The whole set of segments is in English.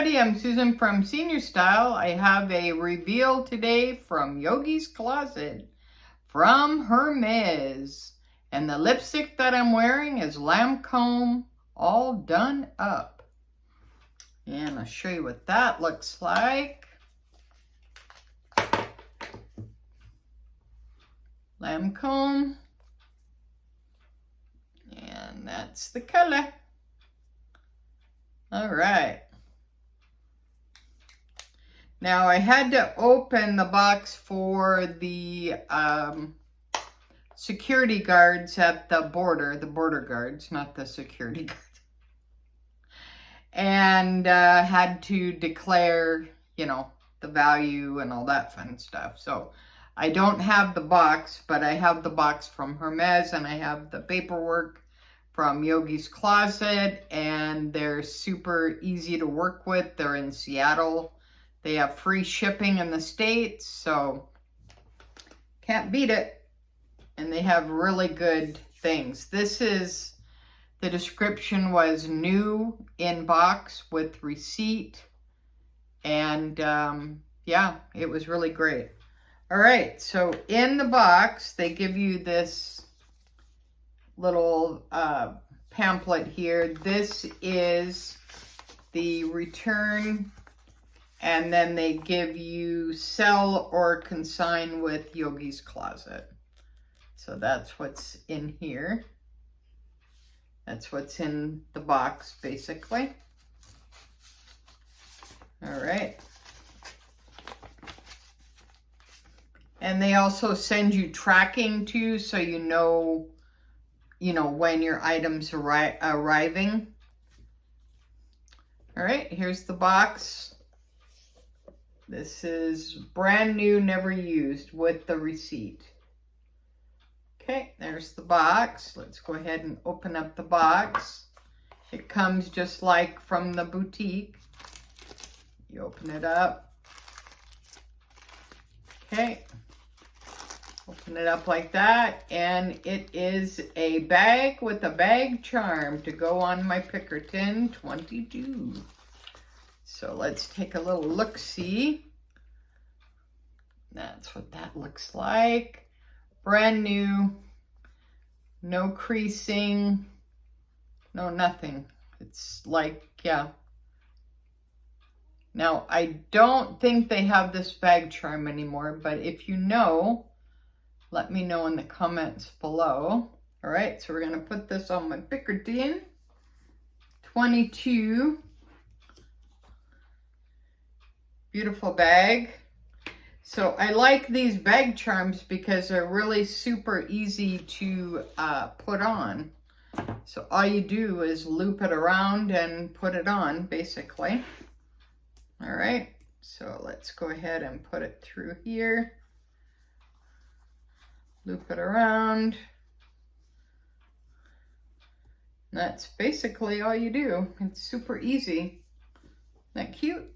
everybody, I'm Susan from Senior Style. I have a reveal today from Yoogiscloset from Hermes. And the lipstick that I'm wearing is Lambskin all done up. And I'll show you what that looks like. Lambskin. And that's the color. All right. Now I had to open the box for the security guards at the border guards, not the security guards. And had to declare, you know, the value and all that fun stuff. So I don't have the box, but I have the box from Hermes and I have the paperwork from Yoogiscloset, and they're super easy to work with. They're in Seattle. They have free shipping in the States, so can't beat it. And they have really good things. This is, the description was new in box with receipt. And yeah, it was really great. All right, so in the box, they give you this little pamphlet here. This is the return, and then they give you sell or consign with Yoogiscloset. So that's what's in here. That's what's in the box, basically. All right. And they also send you tracking too, so you know when your items are arriving. All right, here's the box. This is brand new, never used, with the receipt. Okay, there's the box. Let's go ahead and open up the box. It comes just like from the boutique. You open it up. Okay. Open it up like that, and it is a bag with a bag charm to go on my Pinkerton 22. So let's take a little look-see. That's what that looks like. Brand new, no creasing, no nothing. It's like, yeah. Now, I don't think they have this bag charm anymore, but if you know, let me know in the comments below. All right, so we're gonna put this on my Pinkerton 22. Beautiful bag. So I like these bag charms because they're really super easy to put on. So all you do is loop it around and put it on, basically. All right, so let's go ahead and put it through here. Loop it around. That's basically all you do. It's super easy. Isn't that cute?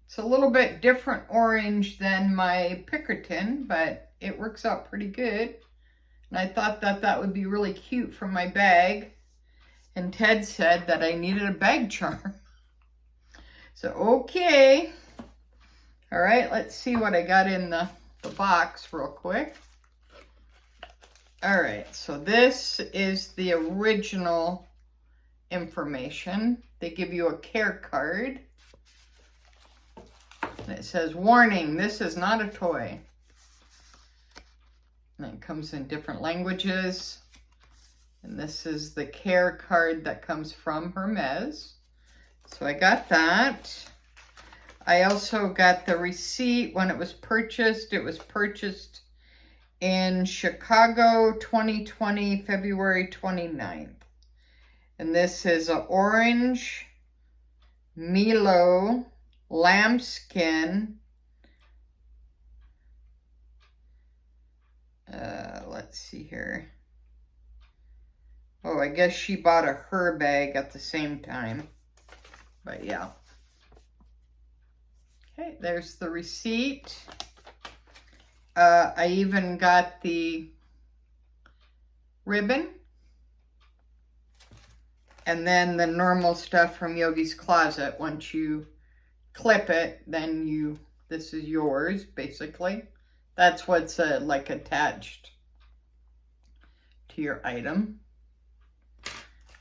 It's a little bit different orange than my Pinkerton, but it works out pretty good. And I thought that that would be really cute for my bag. And Ted said that I needed a bag charm. So, okay. All right, let's see what I got in the box real quick. All right, so this is the original information. They give you a care card. And it says, warning, this is not a toy. And it comes in different languages. And this is the care card that comes from Hermes. So I got that. I also got the receipt when it was purchased. It was purchased in Chicago 2020, February 29th. And this is an orange Milo Lambskin. Let's see here. Oh, I guess she bought her bag at the same time. But yeah. Okay, there's the receipt. I even got the ribbon. And then the normal stuff from Yoogiscloset. Once you clip it, then this is yours, basically. That's what's like attached to your item.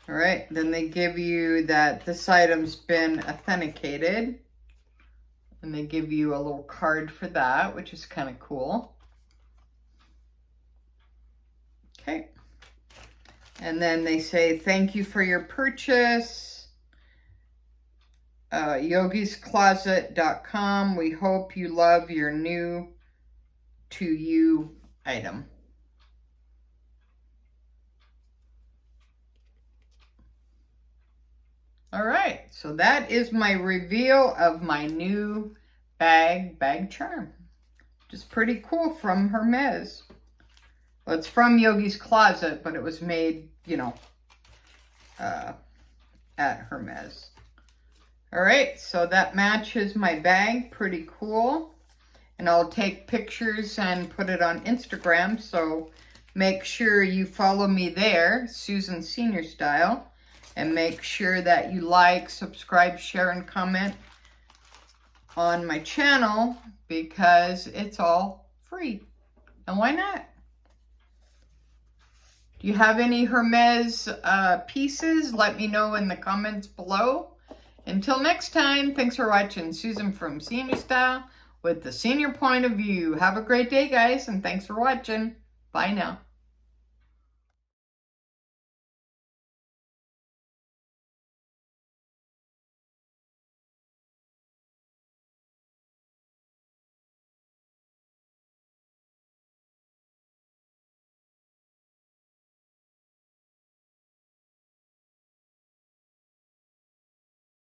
All right, then they give you that this item's been authenticated. And they give you a little card for that, which is kind of cool. Okay. And then they say, thank you for your purchase. Yoogiscloset.com. We hope you love your new to you item. All right, so that is my reveal of my new bag charm. Just pretty cool from Hermes. Well, it's from Yoogiscloset, but it was made, you know, at Hermes. All right, so that matches my bag. Pretty cool. And I'll take pictures and put it on Instagram, so make sure you follow me there, susanseniorstyle. And make sure that you like, subscribe, share, and comment on my channel because it's all free. And why not? Do you have any Hermes pieces? Let me know in the comments below. Until next time, thanks for watching. Susan from Senior Style with the senior point of view. Have a great day, guys, and thanks for watching. Bye now.